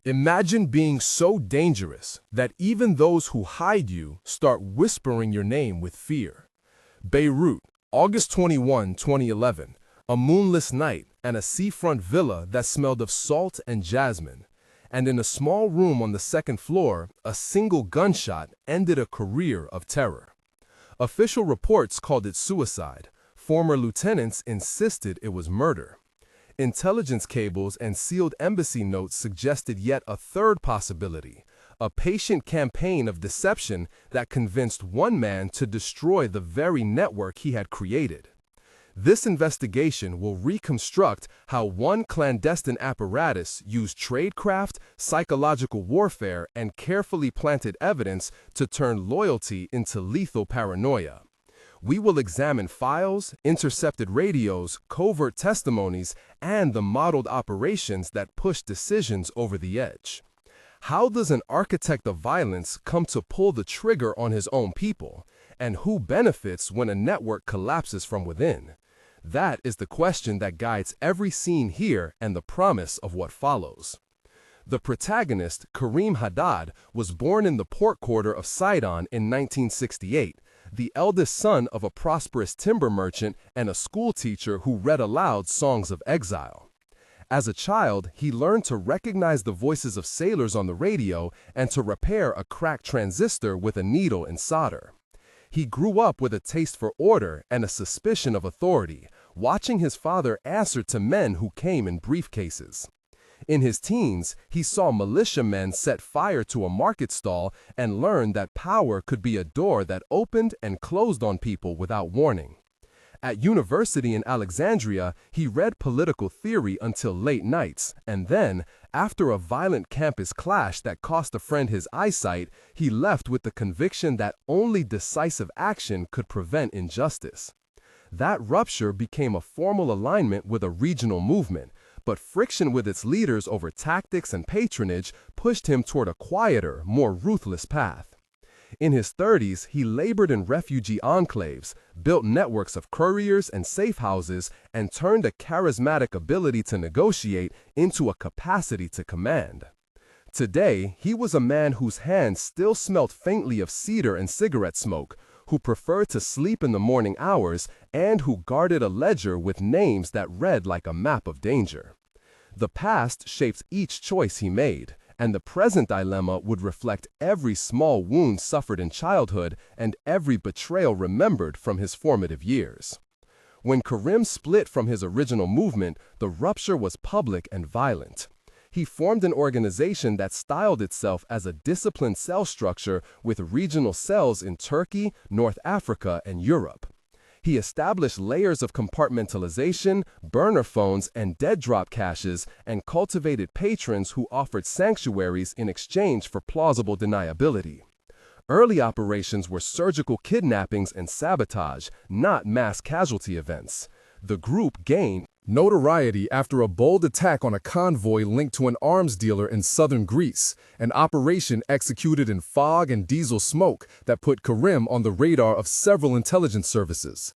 Imagine being so dangerous that even those who hide you start whispering your name with fear. Beirut, August 21, 2011. A moonless night and a seafront villa that smelled of salt and jasmine. And in a small room on the second floor, a single gunshot ended a career of terror. Official reports called it suicide. Former lieutenants insisted it was murder. Intelligence cables and sealed embassy notes suggested yet a third possibility, a patient campaign of deception that convinced one man to destroy the very network he had created. This investigation will reconstruct how one clandestine apparatus used tradecraft, psychological warfare, and carefully planted evidence to turn loyalty into lethal paranoia. We will examine files, intercepted radios, covert testimonies, and the modeled operations that push decisions over the edge. How does an architect of violence come to pull the trigger on his own people? And who benefits when a network collapses from within? That is the question that guides every scene here and the promise of what follows. The protagonist, Kareem Haddad, was born in the port quarter of Sidon in 1968, the eldest son of a prosperous timber merchant and a schoolteacher who read aloud songs of exile. As a child, he learned to recognize the voices of sailors on the radio and to repair a cracked transistor with a needle and solder. He grew up with a taste for order and a suspicion of authority, watching his father answer to men who came in briefcases. In his teens, he saw militiamen set fire to a market stall and learned that power could be a door that opened and closed on people without warning. At university in Alexandria, he read political theory until late nights, and then, after a violent campus clash that cost a friend his eyesight, he left with the conviction that only decisive action could prevent injustice. That rupture became a formal alignment with a regional movement, but friction with its leaders over tactics and patronage pushed him toward a quieter, more ruthless path. In his 30s, he labored in refugee enclaves, built networks of couriers and safe houses, and turned a charismatic ability to negotiate into a capacity to command. Today, he was a man whose hands still smelt faintly of cedar and cigarette smoke, who preferred to sleep in the morning hours, and who guarded a ledger with names that read like a map of danger. The past shapes each choice he made, and the present dilemma would reflect every small wound suffered in childhood and every betrayal remembered from his formative years. When Kareem split from his original movement, the rupture was public and violent. He formed an organization that styled itself as a disciplined cell structure with regional cells in Turkey, North Africa, and Europe. He established layers of compartmentalization, burner phones, and dead drop caches, and cultivated patrons who offered sanctuaries in exchange for plausible deniability. Early operations were surgical kidnappings and sabotage, not mass casualty events. The group gained notoriety after a bold attack on a convoy linked to an arms dealer in southern Greece, an operation executed in fog and diesel smoke that put Kareem on the radar of several intelligence services.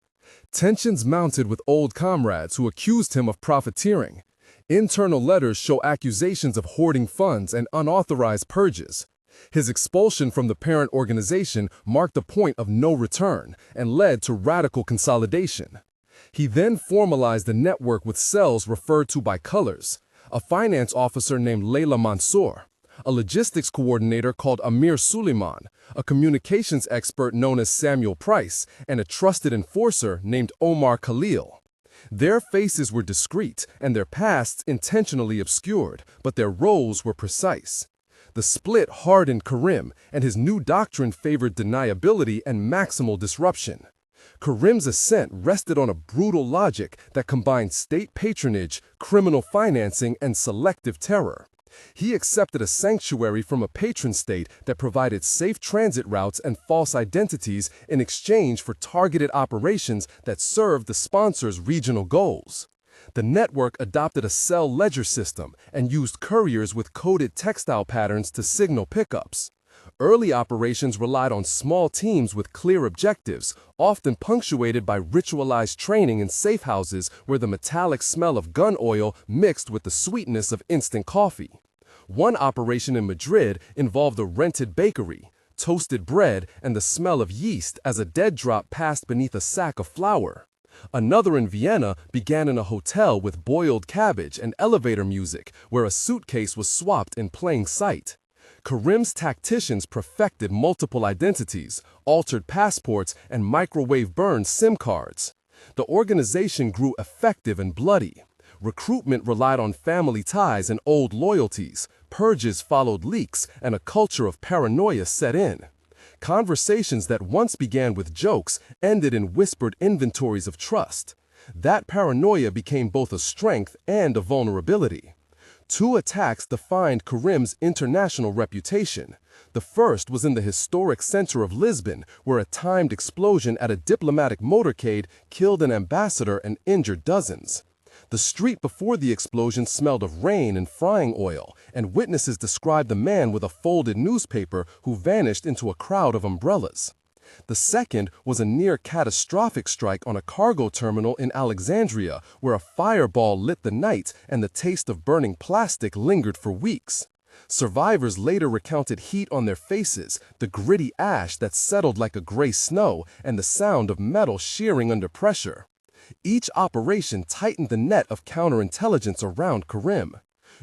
Tensions mounted with old comrades who accused him of profiteering. Internal letters show accusations of hoarding funds and unauthorized purges. His expulsion from the parent organization marked a point of no return and led to radical consolidation. He then formalized the network with cells referred to by colors, a finance officer named Layla Mansour, a logistics coordinator called Amir Suleiman, a communications expert known as Samuel Price, and a trusted enforcer named Omar Khalil. Their faces were discreet and their pasts intentionally obscured, but their roles were precise. The split hardened Kareem, and his new doctrine favored deniability and maximal disruption. Kareem's ascent rested on a brutal logic that combined state patronage, criminal financing, and selective terror. He accepted a sanctuary from a patron state that provided safe transit routes and false identities in exchange for targeted operations that served the sponsor's regional goals. The network adopted a cell ledger system and used couriers with coded textile patterns to signal pickups. Early operations relied on small teams with clear objectives, often punctuated by ritualized training in safe houses where the metallic smell of gun oil mixed with the sweetness of instant coffee. One operation in Madrid involved a rented bakery, toasted bread, and the smell of yeast as a dead drop passed beneath a sack of flour. Another in Vienna began in a hotel with boiled cabbage and elevator music, where a suitcase was swapped in plain sight. Karim's tacticians perfected multiple identities, altered passports, and microwave-burned SIM cards. The organization grew effective and bloody. Recruitment relied on family ties and old loyalties, purges followed leaks, and a culture of paranoia set in. Conversations that once began with jokes ended in whispered inventories of trust. That paranoia became both a strength and a vulnerability. Two attacks defined Karim's international reputation. The first was in the historic center of Lisbon, where a timed explosion at a diplomatic motorcade killed an ambassador and injured dozens. The street before the explosion smelled of rain and frying oil, and witnesses described the man with a folded newspaper who vanished into a crowd of umbrellas. The second was a near-catastrophic strike on a cargo terminal in Alexandria, where a fireball lit the night and the taste of burning plastic lingered for weeks. Survivors later recounted heat on their faces, the gritty ash that settled like a gray snow, and the sound of metal shearing under pressure. Each operation tightened the net of counterintelligence around Karim.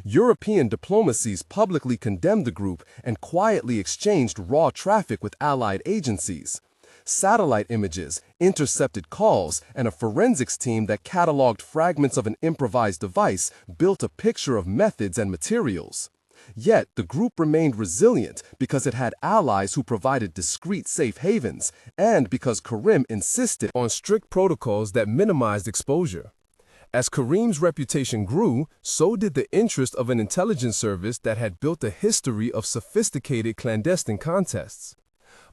European diplomacies publicly condemned the group and quietly exchanged raw traffic with allied agencies. Satellite images, intercepted calls, and a forensics team that cataloged fragments of an improvised device built a picture of methods and materials. Yet, the group remained resilient because it had allies who provided discreet safe havens, and because Karim insisted on strict protocols that minimized exposure. As Karim's reputation grew, so did the interest of an intelligence service that had built a history of sophisticated clandestine contests.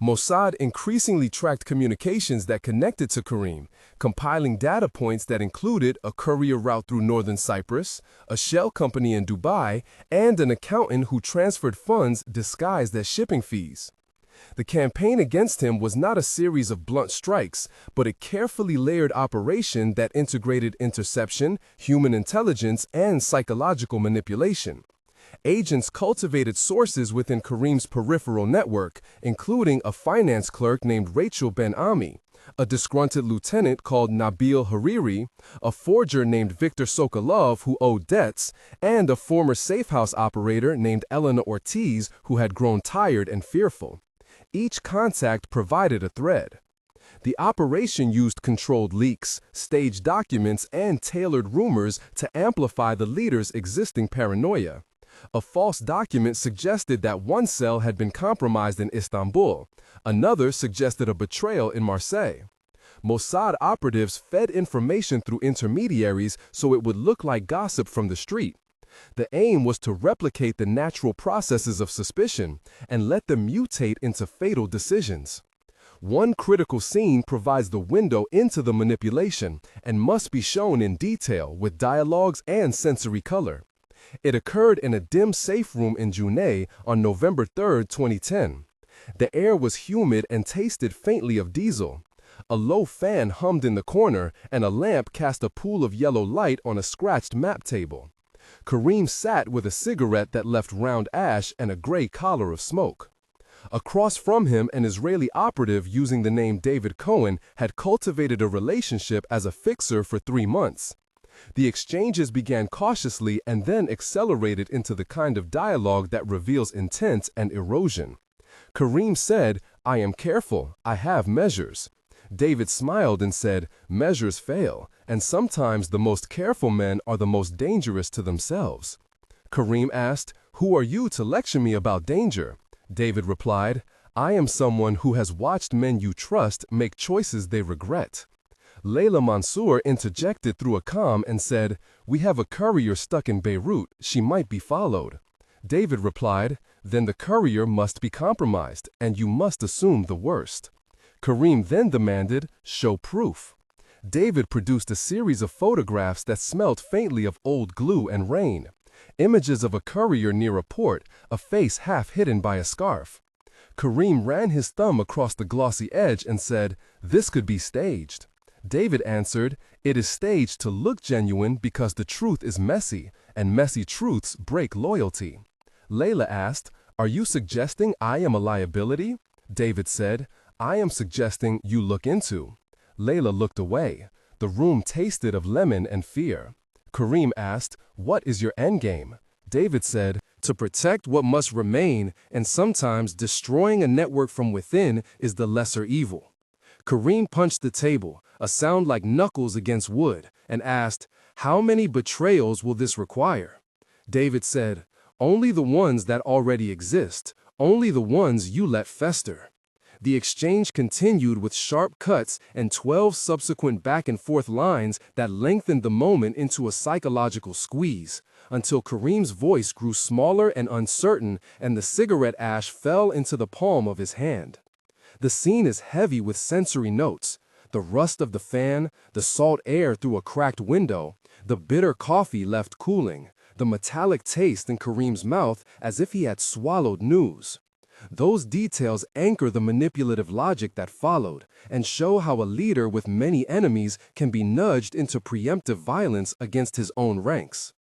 Mossad increasingly tracked communications that connected to Karim, compiling data points that included a courier route through northern Cyprus, a shell company in Dubai, and an accountant who transferred funds disguised as shipping fees. The campaign against him was not a series of blunt strikes, but a carefully layered operation that integrated interception, human intelligence, and psychological manipulation. Agents cultivated sources within Karim's peripheral network, including a finance clerk named Rachel Ben-Ami, a disgruntled lieutenant called Nabil Hariri, a forger named Victor Sokolov who owed debts, and a former safehouse operator named Elena Ortiz who had grown tired and fearful. Each contact provided a thread. The operation used controlled leaks, staged documents, and tailored rumors to amplify the leader's existing paranoia. A false document suggested that one cell had been compromised in Istanbul. Another suggested a betrayal in Marseille. Mossad operatives fed information through intermediaries so it would look like gossip from the street. The aim was to replicate the natural processes of suspicion and let them mutate into fatal decisions. One critical scene provides the window into the manipulation and must be shown in detail with dialogues and sensory color. It occurred in a dim safe room in Juné on November 3, 2010. The air was humid and tasted faintly of diesel. A low fan hummed in the corner, and a lamp cast a pool of yellow light on a scratched map table. Karim sat with a cigarette that left round ash and a gray collar of smoke. Across from him, an Israeli operative using the name David Cohen had cultivated a relationship as a fixer for 3 months. The exchanges began cautiously and then accelerated into the kind of dialogue that reveals intent and erosion. Karim said, "I am careful, I have measures." David smiled and said, "Measures fail, and sometimes the most careful men are the most dangerous to themselves." Karim asked, "Who are you to lecture me about danger?" David replied, "I am someone who has watched men you trust make choices they regret." Layla Mansour interjected through a comm and said, "We have a courier stuck in Beirut, she might be followed." David replied, "Then the courier must be compromised, and you must assume the worst." Karim then demanded, "Show proof." David produced a series of photographs that smelled faintly of old glue and rain. Images of a courier near a port, a face half hidden by a scarf. Karim ran his thumb across the glossy edge and said, "This could be staged." David answered, "It is staged to look genuine because the truth is messy, and messy truths break loyalty." Layla asked, "Are you suggesting I am a liability?" David said, "I am suggesting you look into." Layla looked away. The room tasted of lemon and fear. Kareem asked, "What is your endgame?" David said, "To protect what must remain, and sometimes destroying a network from within is the lesser evil." Kareem punched the table, a sound like knuckles against wood, and asked, "How many betrayals will this require?" David said, "Only the ones that already exist, only the ones you let fester." The exchange continued with sharp cuts and 12 subsequent back-and-forth lines that lengthened the moment into a psychological squeeze, until Kareem's voice grew smaller and uncertain and the cigarette ash fell into the palm of his hand. The scene is heavy with sensory notes: the rust of the fan, the salt air through a cracked window, the bitter coffee left cooling, the metallic taste in Kareem's mouth as if he had swallowed news. Those details anchor the manipulative logic that followed and show how a leader with many enemies can be nudged into preemptive violence against his own ranks.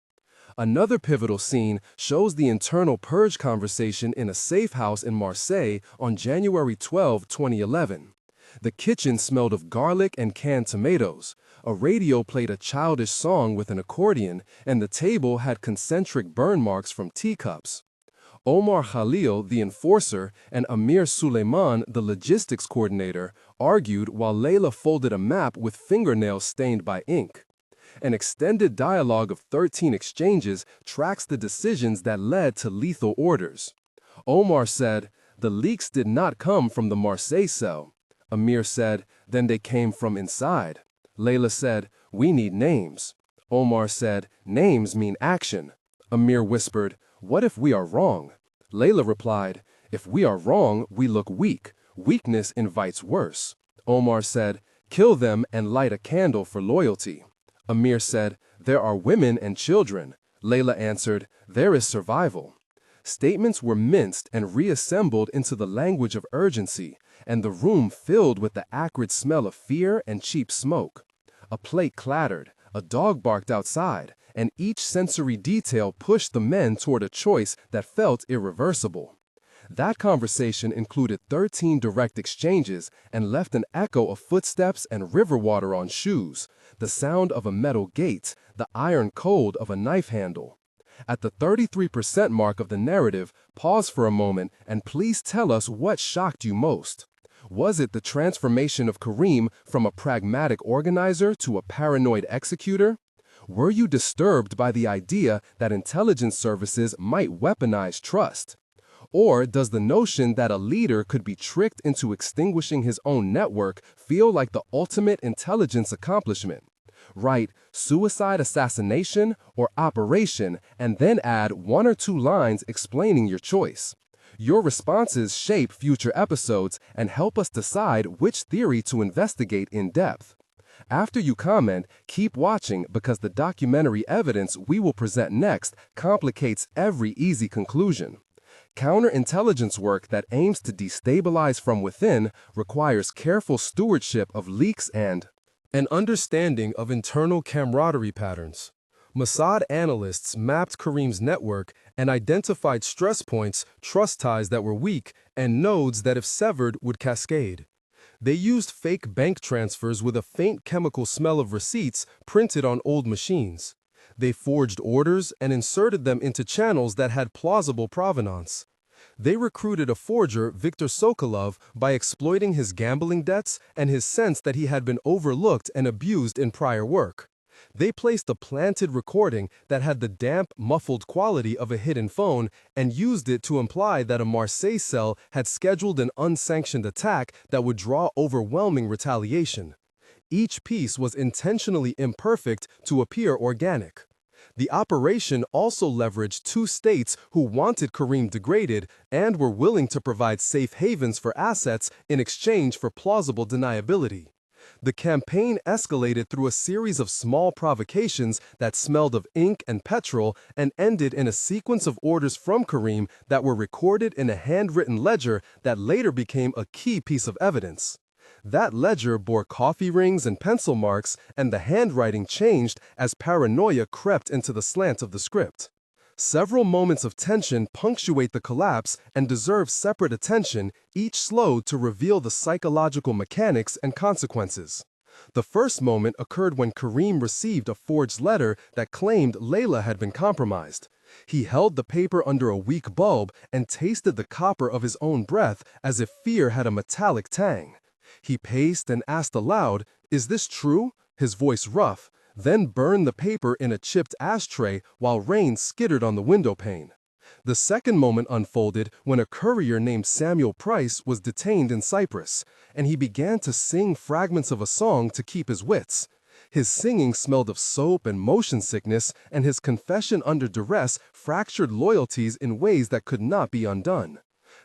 Another pivotal scene shows the internal purge conversation in a safe house in Marseille on January 12, 2011. The kitchen smelled of garlic and canned tomatoes. A radio played a childish song with an accordion, and the table had concentric burn marks from teacups. Omar Khalil, the enforcer, and Amir Suleiman, the logistics coordinator, argued while Layla folded a map with fingernails stained by ink. An extended dialogue of 13 exchanges tracks the decisions that led to lethal orders. Omar said, "The leaks did not come from the Marseille cell." Amir said, "Then they came from inside." Layla said, "We need names." Omar said, "Names mean action." Amir whispered, "What if we are wrong?" Layla replied, "If we are wrong, we look weak. Weakness invites worse." Omar said, "Kill them and light a candle for loyalty." Amir said, "There are women and children." Layla answered, "There is survival." Statements were minced and reassembled into the language of urgency, and the room filled with the acrid smell of fear and cheap smoke. A plate clattered, a dog barked outside, and each sensory detail pushed the men toward a choice that felt irreversible. That conversation included 13 direct exchanges and left an echo of footsteps and river water on shoes, the sound of a metal gate, the iron cold of a knife handle. At the 33% mark of the narrative, pause for a moment and please tell us what shocked you most. Was it the transformation of Kareem from a pragmatic organizer to a paranoid executor? Were you disturbed by the idea that intelligence services might weaponize trust? Or does the notion that a leader could be tricked into extinguishing his own network feel like the ultimate intelligence accomplishment? Write "suicide assassination" or "operation" and then add 1 or 2 lines explaining your choice. Your responses shape future episodes and help us decide which theory to investigate in depth. After you comment, keep watching because the documentary evidence we will present next complicates every easy conclusion. Counterintelligence work that aims to destabilize from within requires careful stewardship of leaks and an understanding of internal camaraderie patterns. Mossad analysts mapped Kareem's network and identified stress points, trust ties that were weak, and nodes that if severed would cascade. They used fake bank transfers with a faint chemical smell of receipts printed on old machines. They forged orders and inserted them into channels that had plausible provenance. They recruited a forger, Viktor Sokolov, by exploiting his gambling debts and his sense that he had been overlooked and abused in prior work. They placed a planted recording that had the damp, muffled quality of a hidden phone and used it to imply that a Marseille cell had scheduled an unsanctioned attack that would draw overwhelming retaliation. Each piece was intentionally imperfect to appear organic. The operation also leveraged 2 states who wanted Kareem degraded and were willing to provide safe havens for assets in exchange for plausible deniability. The campaign escalated through a series of small provocations that smelled of ink and petrol and ended in a sequence of orders from Kareem that were recorded in a handwritten ledger that later became a key piece of evidence. That ledger bore coffee rings and pencil marks, and the handwriting changed as paranoia crept into the slant of the script. Several moments of tension punctuate the collapse and deserve separate attention, each slowed to reveal the psychological mechanics and consequences. The first moment occurred when Kareem received a forged letter that claimed Layla had been compromised. He held the paper under a weak bulb and tasted the copper of his own breath as if fear had a metallic tang. He paced and asked aloud, "Is this true?" his voice rough, then burned the paper in a chipped ashtray while rain skittered on the window pane. The second moment unfolded when a courier named Samuel Price was detained in Cyprus, and he began to sing fragments of a song to keep his wits. His singing smelled of soap and motion sickness, and his confession under duress fractured loyalties in ways that could not be undone.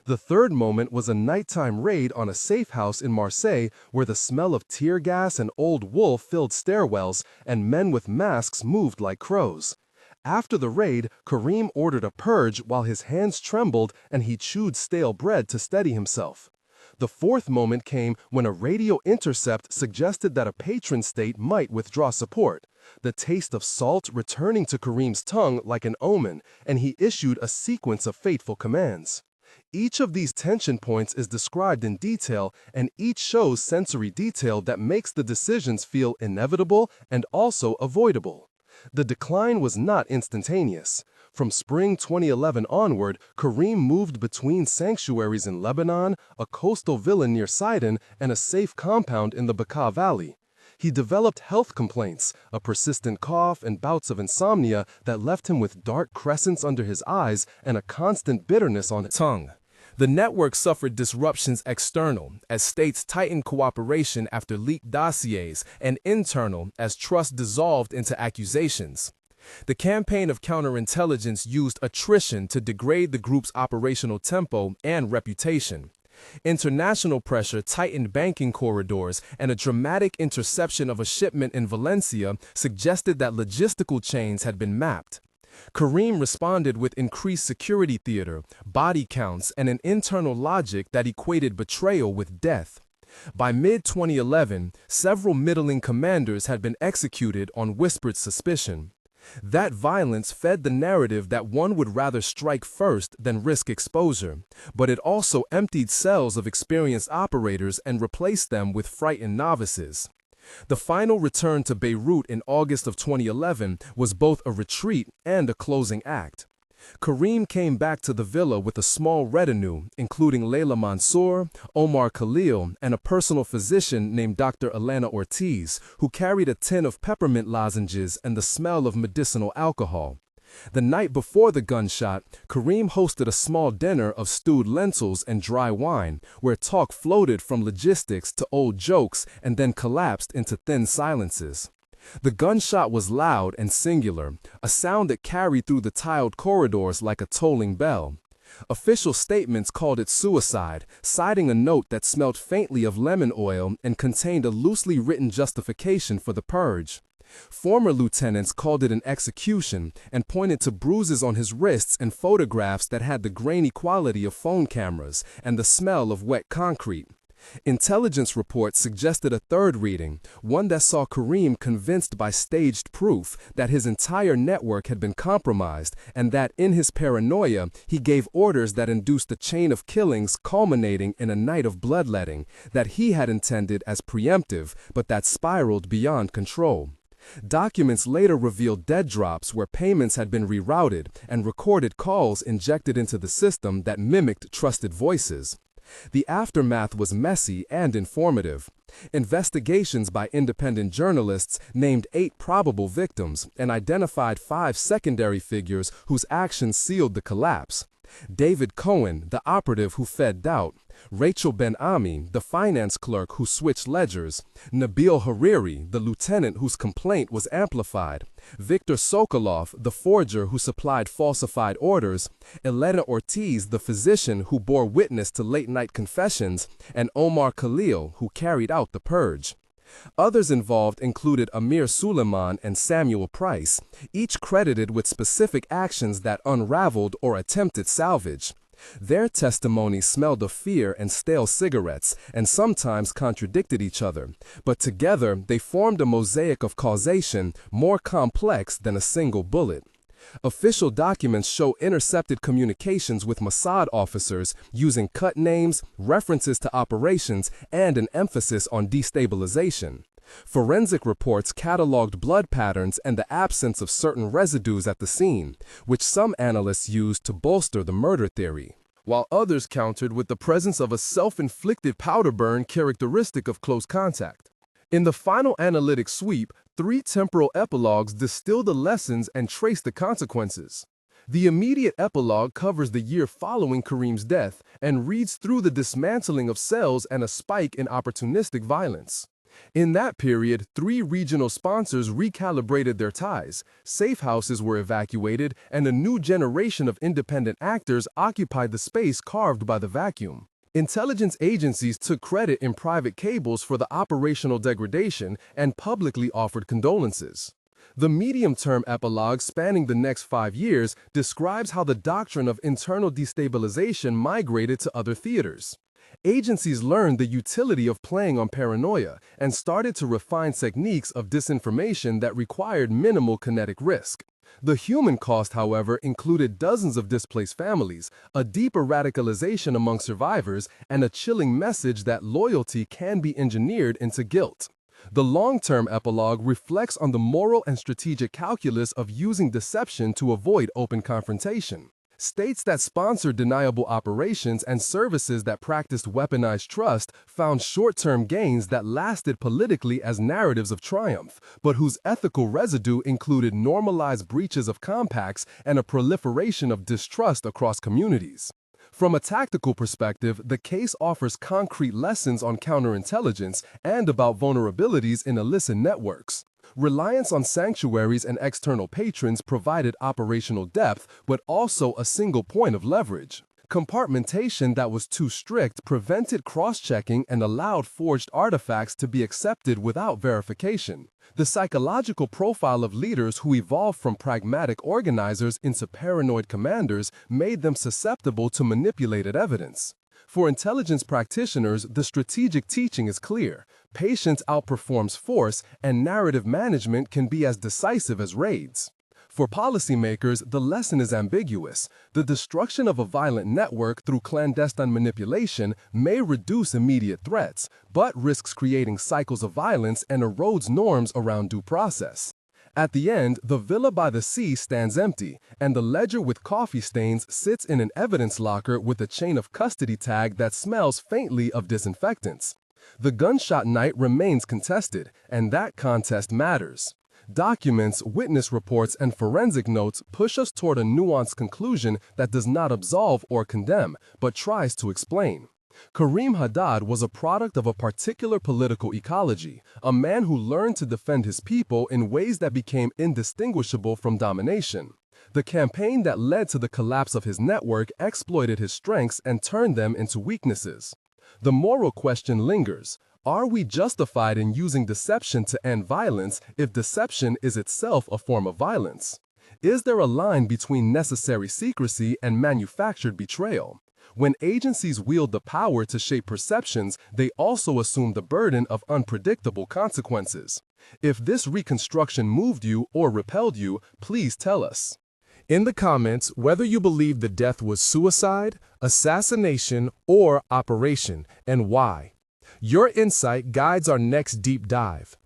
The third moment was a nighttime raid on a safe house in Marseille where the smell of tear gas and old wool filled stairwells and men with masks moved like crows. After the raid, Kareem ordered a purge while his hands trembled and he chewed stale bread to steady himself. The fourth moment came when a radio intercept suggested that a patron state might withdraw support, the taste of salt returning to Kareem's tongue like an omen, and he issued a sequence of fateful commands. Each of these tension points is described in detail, and each shows sensory detail that makes the decisions feel inevitable and also avoidable. The decline was not instantaneous. From spring 2011 onward, Kareem moved between sanctuaries in Lebanon, a coastal villa near Sidon, and a safe compound in the Bekaa Valley. He developed health complaints, a persistent cough and bouts of insomnia that left him with dark crescents under his eyes and a constant bitterness on his tongue. The network suffered disruptions external, as states tightened cooperation after leaked dossiers, and internal, as trust dissolved into accusations. The campaign of counterintelligence used attrition to degrade the group's operational tempo and reputation. International pressure tightened banking corridors, and a dramatic interception of a shipment in Valencia suggested that logistical chains had been mapped. Kareem responded with increased security theater, body counts, and an internal logic that equated betrayal with death. By mid-2011, several middling commanders had been executed on whispered suspicion. That violence fed the narrative that one would rather strike first than risk exposure, but it also emptied cells of experienced operators and replaced them with frightened novices. The final return to Beirut in August of 2011 was both a retreat and a closing act. Kareem came back to the villa with a small retinue, including Layla Mansour, Omar Khalil, and a personal physician named Dr. Elena Ortiz, who carried a tin of peppermint lozenges and the smell of medicinal alcohol. The night before the gunshot, Kareem hosted a small dinner of stewed lentils and dry wine, where talk floated from logistics to old jokes and then collapsed into thin silences. The gunshot was loud and singular, a sound that carried through the tiled corridors like a tolling bell. Official statements called it suicide, citing a note that smelled faintly of lemon oil and contained a loosely written justification for the purge. Former lieutenants called it an execution and pointed to bruises on his wrists and photographs that had the grainy quality of phone cameras and the smell of wet concrete. Intelligence reports suggested a third reading, one that saw Kareem convinced by staged proof that his entire network had been compromised and that in his paranoia he gave orders that induced a chain of killings culminating in a night of bloodletting that he had intended as preemptive but that spiraled beyond control. Documents later revealed dead drops where payments had been rerouted and recorded calls injected into the system that mimicked trusted voices. The aftermath was messy and informative. Investigations by independent journalists named 8 probable victims and identified 5 secondary figures whose actions sealed the collapse. David Cohen, the operative who fed doubt, Rachel Ben-Ami, the finance clerk who switched ledgers, Nabil Hariri, the lieutenant whose complaint was amplified, Victor Sokolov, the forger who supplied falsified orders, Elena Ortiz, the physician who bore witness to late-night confessions, and Omar Khalil, who carried out the purge. Others involved included Amir Suleiman and Samuel Price, each credited with specific actions that unraveled or attempted salvage. Their testimonies smelled of fear and stale cigarettes and sometimes contradicted each other, but together they formed a mosaic of causation more complex than a single bullet. Official documents show intercepted communications with Mossad officers using cut names, references to operations, and an emphasis on destabilization. Forensic reports cataloged blood patterns and the absence of certain residues at the scene, which some analysts used to bolster the murder theory, while others countered with the presence of a self-inflicted powder burn characteristic of close contact. In the final analytic sweep, 3 temporal epilogues distill the lessons and trace the consequences. The immediate epilogue covers the year following Kareem's death and reads through the dismantling of cells and a spike in opportunistic violence. In that period, 3 regional sponsors recalibrated their ties, safe houses were evacuated, and a new generation of independent actors occupied the space carved by the vacuum. Intelligence agencies took credit in private cables for the operational degradation and publicly offered condolences. The medium-term epilogue spanning the next 5 years describes how the doctrine of internal destabilization migrated to other theaters. Agencies learned the utility of playing on paranoia and started to refine techniques of disinformation that required minimal kinetic risk. The human cost, however, included dozens of displaced families, a deeper radicalization among survivors, and a chilling message that loyalty can be engineered into guilt. The long-term epilogue reflects on the moral and strategic calculus of using deception to avoid open confrontation. States that sponsored deniable operations and services that practiced weaponized trust found short-term gains that lasted politically as narratives of triumph, but whose ethical residue included normalized breaches of compacts and a proliferation of distrust across communities. From a tactical perspective, the case offers concrete lessons on counterintelligence and about vulnerabilities in illicit networks. Reliance on sanctuaries and external patrons provided operational depth, but also a single point of leverage. Compartmentation that was too strict prevented cross-checking and allowed forged artifacts to be accepted without verification. The psychological profile of leaders who evolved from pragmatic organizers into paranoid commanders made them susceptible to manipulated evidence. For intelligence practitioners, the strategic teaching is clear. Patience outperforms force, and narrative management can be as decisive as raids. For policymakers, the lesson is ambiguous. The destruction of a violent network through clandestine manipulation may reduce immediate threats, but risks creating cycles of violence and erodes norms around due process. At the end, the villa by the sea stands empty, and the ledger with coffee stains sits in an evidence locker with a chain of custody tag that smells faintly of disinfectants. The gunshot night remains contested, and that contest matters. Documents, witness reports, and forensic notes push us toward a nuanced conclusion that does not absolve or condemn, but tries to explain. Kareem Haddad was a product of a particular political ecology, a man who learned to defend his people in ways that became indistinguishable from domination. The campaign that led to the collapse of his network exploited his strengths and turned them into weaknesses. The moral question lingers. Are we justified in using deception to end violence if deception is itself a form of violence? Is there a line between necessary secrecy and manufactured betrayal? When agencies wield the power to shape perceptions, they also assume the burden of unpredictable consequences. If this reconstruction moved you or repelled you, please tell us. In the comments, whether you believe the death was suicide, assassination, or operation, and why. Your insight guides our next deep dive.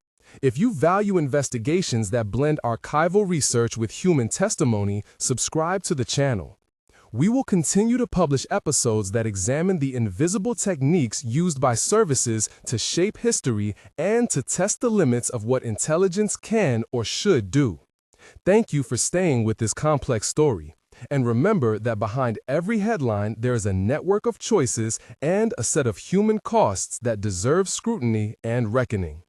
If you value investigations that blend archival research with human testimony, subscribe to the channel. We will continue to publish episodes that examine the invisible techniques used by services to shape history and to test the limits of what intelligence can or should do. Thank you for staying with this complex story. And remember that behind every headline there is a network of choices and a set of human costs that deserve scrutiny and reckoning.